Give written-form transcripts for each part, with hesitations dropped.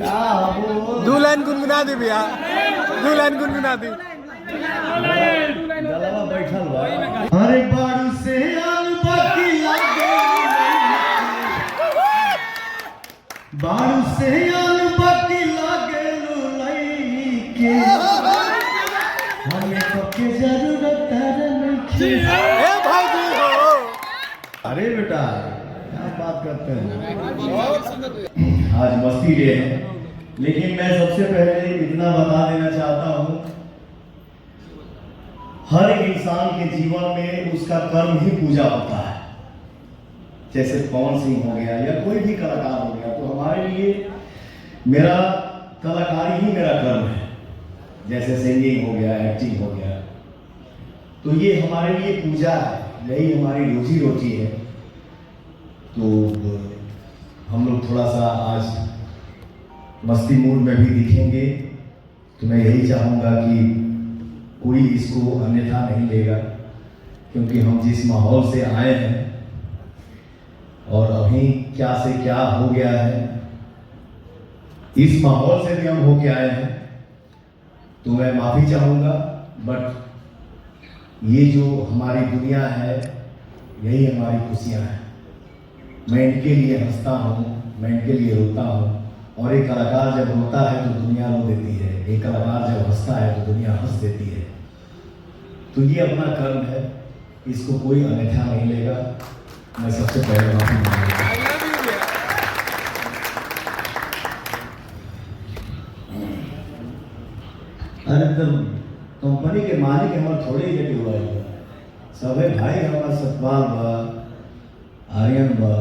दो लाइन गुनगुना दी भैया, दो लाइन गुनगुना दी। बैठल बा अरे बारू से आलू बाकी लागे, बारू से आलू बाकी लागे लुलाई के हमें सबके जरूरत नहीं। ए भाई जी हो। अरे बेटा क्या बात करते हैं, आज मस्ती डे है, लेकिन मैं सबसे पहले इतना बता देना चाहता हूँ, हर एक इंसान के जीवन में उसका कर्म ही पूजा होता है। जैसे पवन सिंह हो गया या कोई भी कलाकार हो गया, तो हमारे लिए मेरा कलाकारी ही मेरा कर्म है। जैसे सिंगिंग हो गया, एक्टिंग हो गया, तो ये हमारे लिए पूजा है, यही हमारी रोजी रोटी है। तो हम लोग थोड़ा सा आज मस्ती मूड में भी दिखेंगे, तो मैं यही चाहूँगा कि कोई इसको अन्यथा नहीं लेगा, क्योंकि हम जिस माहौल से आए हैं और अभी क्या से क्या हो गया है, इस माहौल से भी हम होके आए हैं, तो मैं माफ़ी चाहूँगा। बट ये जो हमारी दुनिया है, यही हमारी खुशियाँ हैं। मैं इनके लिए हंसता हूँ, मैं इनके लिए रोता हूँ, और एक कलाकार जब रोता है तो दुनिया रो देती है, एक कलाकार जब हंसता है तो दुनिया हंस देती है। तो ये अपना कर्म है, इसको कोई अन्यथा नहीं लेगा। मैं सबसे पहले माफी मांगूंगा। अरे तो कंपनी के मालिक हमारे थोड़े ही जगह हुआ है, सभी भाई हमारे सतपाल बा, आर्यन बा,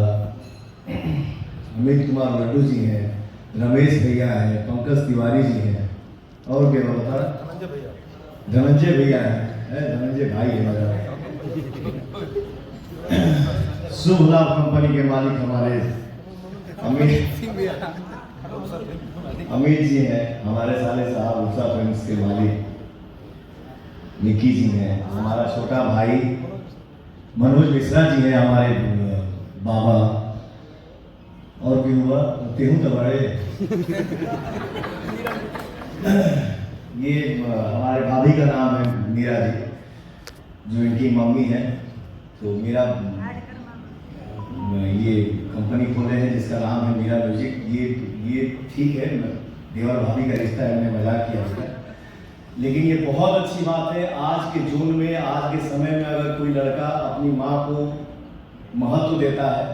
अमित कुमार लड्डू जी हैं, रमेश भैया हैं, पंकज तिवारी जी हैं, और क्या बता धनंजय भैया हैं, धनंजय भाई है मेरा। शुभ लाभ कंपनी के मालिक हमारे अमित जी हैं, हमारे साले साहब उषा फिल्म्स के मालिक निकी जी हैं, हमारा छोटा भाई मनोज मिश्रा जी हैं, हमारे बाबा, और भी हुआ तेहू तो बड़े ये हमारे भाभी का नाम है मीरा जी, जो इनकी मम्मी है। तो मेरा ये कंपनी खोले हैं जिसका नाम है मीरा म्यूजिक। ये ठीक है, देवर भाभी का रिश्ता है, मैंने मजाक किया उसका, लेकिन ये बहुत अच्छी बात है। आज के जुग में, आज के समय में अगर कोई लड़का अपनी माँ को महत्व देता है,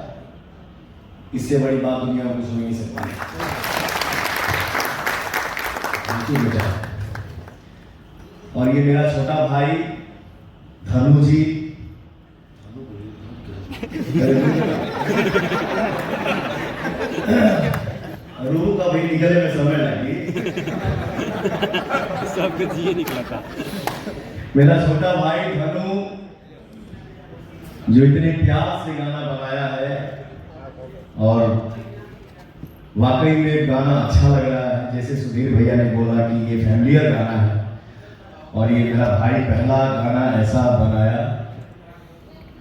इससे बड़ी बात दुनिया में कुछ हो नहीं सकती। बेटा, और ये मेरा छोटा भाई धनु जी, रूह का भी निकलने में समय लगी, सब कुछ ये निकला था। मेरा छोटा भाई धनु, जो इतने प्यार से गाना बनाया है, और वाकई में गाना अच्छा लग रहा है। जैसे सुधीर भैया ने बोला कि ये फैमिलियर गाना है, और ये मेरा भाई पहला गाना ऐसा बनाया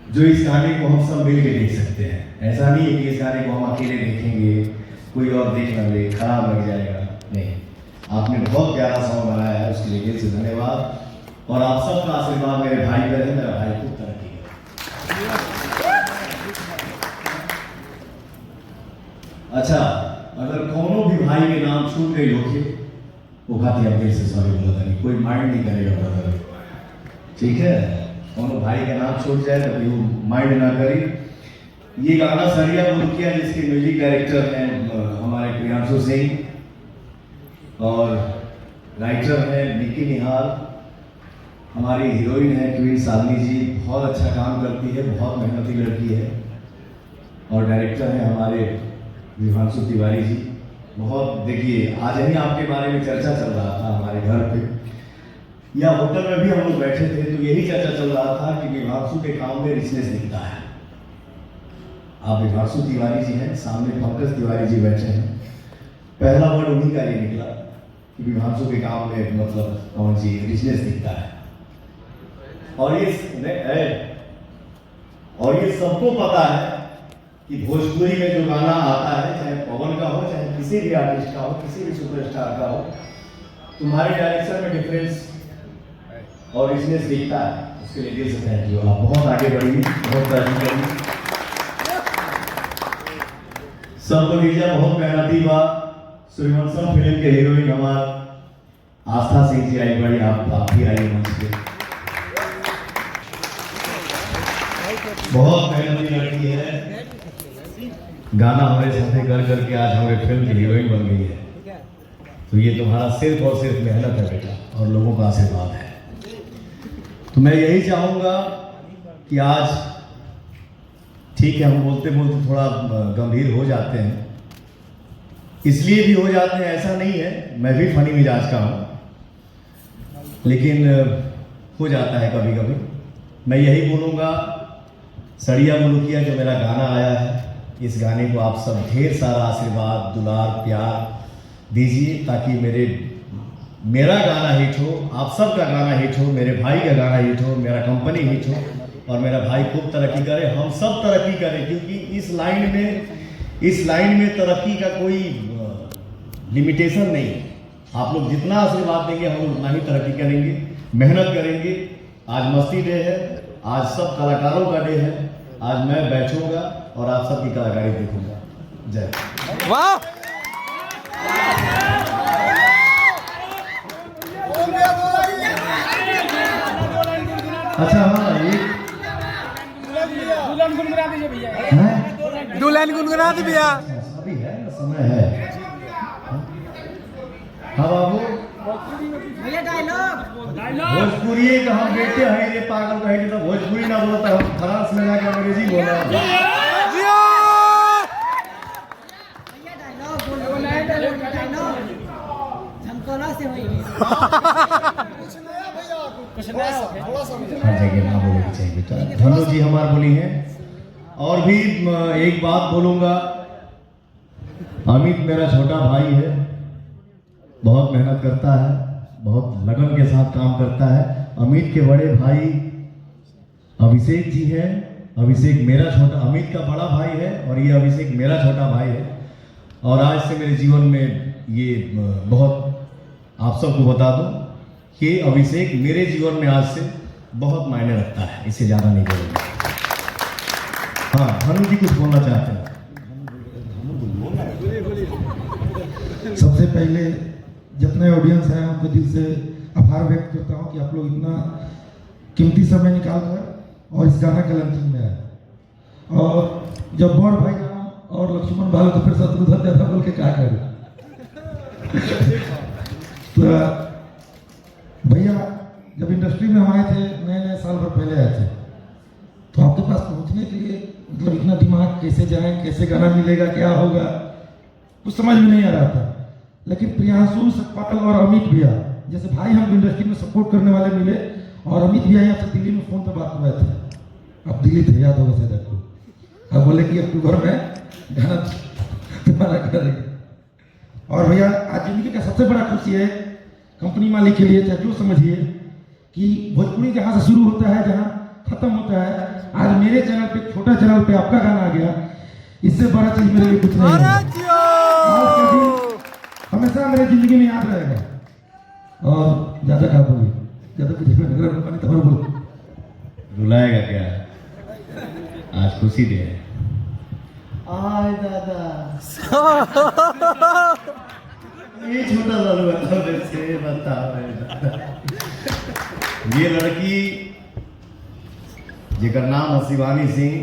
जो इस गाने को हम सब मिल के देख सकते हैं। ऐसा नहीं है कि इस गाने को हम अकेले देखेंगे, कोई और देख न ले, खराब लग जाएगा, नहीं। आपने बहुत प्यारा सॉन्ग बनाया है, उसके लिए दिल से धन्यवाद, और आप सबका आशीर्वाद मेरे भाई पर है। मेरा भाई खूब तरक्की करे। अच्छा, अगर कोनो भी भाई के नाम छूट गई होगी, वो खाती आप दिल से सॉरी बोला था, कोई माइंड नहीं करेगा ब्रदर, ठीक है। कोनो भाई का नाम छूट जाए तो वो माइंड ना करी। ये गाना सरिया बुल्किया, जिसके म्यूजिक डायरेक्टर हैं हमारे प्रियांशु सिंह, और राइटर हैं निकी निहाल, हमारी हीरोइन है क्वीन साधनी जी, बहुत अच्छा काम करती है, बहुत मेहनती लड़की है, और डायरेक्टर हैं हमारे विभांशु तिवारी जी। बहुत, देखिए आज ही आपके बारे में चर्चा चल रहा था हमारे घर पे या होटल में भी हम लोग बैठे थे, तो यही चर्चा चल रहा था कि विभांशु के काम में रिचनेस दिखता है। आप विभांशु तिवारी जी हैं, सामने पंकज तिवारी जी बैठे हैं, पहला वर्ड उन्हीं का ये निकला कि विभांशु के काम में मतलब कौन सी रिचनेस दिखता है। और ये सबको पता है कि भोजपुरी में जो गाना आता है, चाहे पवन का हो, चाहे किसी भी आर्टिस्ट का हो, किसी भी सुपरस्टार का हो, तुम्हारे डायरेक्शन में डिफरेंस और इसमें दिखता है। उसके लिए दिल से थैंक यू। आप बहुत आगे बढ़िए, बहुत तारीफ करिए। सब लोग ईजा बहुत मेहनती बा। सूर्यवंशम फिल्म के हीरोइन हमार आस्था सिंह जी आई बड़ी, आप भी आई मंच पे। बहुत मेहनती लड़की है, गाना हमारे साथ कर करके आज हमारे फिल्म की हीरोइन बन गई है। तो ये तुम्हारा सिर्फ और सिर्फ मेहनत है बेटा, और लोगों का आशीर्वाद है। तो मैं यही चाहूंगा कि आज ठीक है, हम बोलते बोलते थोड़ा गंभीर हो जाते हैं, इसलिए भी हो जाते हैं ऐसा नहीं है, मैं भी फनी मिजाज का हूँ, लेकिन हो जाता है कभी कभी। मैं यही बोलूँगा, सड़िया मुलुकिया जो मेरा गाना आया है, इस गाने को आप सब ढेर सारा आशीर्वाद, दुलार, प्यार दीजिए, ताकि मेरा गाना हिट हो, आप सब का गाना हिट हो, मेरे भाई का गाना हिट हो, मेरा कंपनी हिट हो, और मेरा भाई खूब तरक्की करे, हम सब तरक्की करें। क्योंकि इस लाइन में तरक्की का कोई लिमिटेशन नहीं है। आप लोग जितना आशीर्वाद देंगे, हम उतना ही तरक्की करेंगे, मेहनत करेंगे। आज मस्ती डे है, आज सब कलाकारों का डे है। आज मैं बैठूंगा और आप सबकी कलाकारी देखूंगा। जय वाह। अच्छा, हाँ, ये दुल्हन गुनगुना दीजिए भैया। दुल्हन गुनगुना दी भैया। अभी है ना, समय है। हाँ बाबू, भैया डायलॉग भोजपुरी का हम बेटे हैं, ये पागल कहेंगे तो भोजपुरी ना बोलता, हम फ्रांस में जाकर अंग्रेजी बोला। भैया डायलॉग बोलो, डायलॉग झमकोला से होइए। कुछ नया हर जगह ना बोलनी चाहिए बेटा। धनु जी हमार बोली हैं। और भी एक बात बोलूंगा, अमित मेरा छोटा भाई है, बहुत मेहनत करता है, बहुत लगन के साथ काम करता है। अमित के बड़े भाई अभिषेक जी हैं। अभिषेक मेरा छोटा, अमित का बड़ा भाई है, और ये अभिषेक मेरा छोटा भाई है। और आज से मेरे जीवन में ये बहुत, आप सबको बता दूं कि अभिषेक मेरे जीवन में आज से बहुत मायने रखता है, इससे ज़्यादा नहीं बोलूँगा। हाँ, धनु जी कुछ बोलना चाहते हैं? सबसे पहले जितने ऑडियंस हैं उनके दिल से आभार व्यक्त करता हूं कि आप लोग इतना कीमती समय निकाल कर और इस गाना के लंचिंग में आए। और जब बड़ भाई राम और लक्ष्मण भाई तो फिर शत्रुघ्न ज्यादा बोल के क्या करें। तो भैया जब इंडस्ट्री में हम आए थे, नए साल भर पहले आए थे, तो आपके पास पहुंचने के लिए मतलब इतना दिमाग, कैसे जाएं, कैसे गाना मिलेगा, क्या होगा, कुछ समझ में नहीं आ रहा था। लेकिन प्रियांशु, सतपाल और अमित भैया जैसे भाई हम इंडस्ट्री में सपोर्ट करने वाले मिले। और अमित भैया यहाँ से दिल्ली में फोन पर बात हुए थे, अब दिल्ली थे, याद होगा शायद आपको। अब बोले कि अक्टूबर में गाना तुम्हारा करेंगे। और भैया आज जिंदगी का सबसे बड़ा खुशी है कंपनी मालिक के लिए, चाहे जो समझिए, कि भोजपुरी जहाँ से शुरू होता है, जहाँ खत्म होता है, आज मेरे चैनल पे, छोटा चैनल पे आपका गाना आ गया। इससे बड़ा चीज मेरे लिए कुछ नहीं है। आज का दिन हमेशा मेरे जिंदगी में याद रहेगा। और ज्यादा क्या बोलिए, ज्यादा कुछ नहीं तो बोलो। रुलाएगा क्या? आज खुशी दे है। आय दादा, ये छोटा सा बता वैसे बता। ये लड़की जिसका नाम है शिवानी सिंह,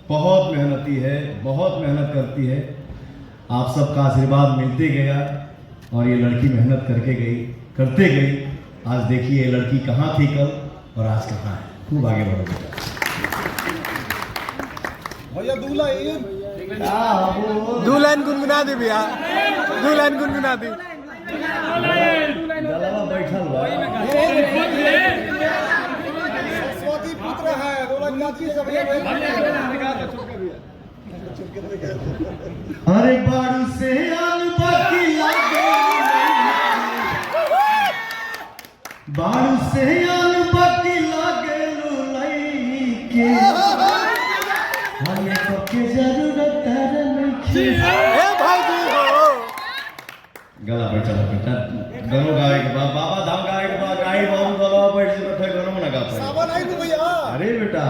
बहुत मेहनती है, बहुत मेहनत करती है। आप सबका आशीर्वाद मिलते गया और ये लड़की मेहनत करते गई। आज देखिए ये लड़की कहाँ थी कल और आज कहाँ है। खूब आगे बढ़ो बेटा। भैया दुल्हन गुनगुना दी भैया, दुल्हन गुनगुना दी। गलवा बैठल बा। सरस्वती पुत्र है, अरे बारू से आलू बाकी लागे, बारू से आलू बाकी लागे लुलाई के, हमें सबके जरूरत चला बेटा गानो गावे के बाद बाबा धाम गावे के बाद गाई बहुत गलवा बैठ से बैठे गानो ना गा पाए सावन आई तो भैया अरे बेटा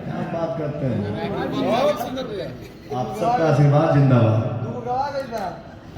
क्या बात करते हैं बहुत सुंदर है आप सबका आशीर्वाद जिंदाबाद तू गवा गई था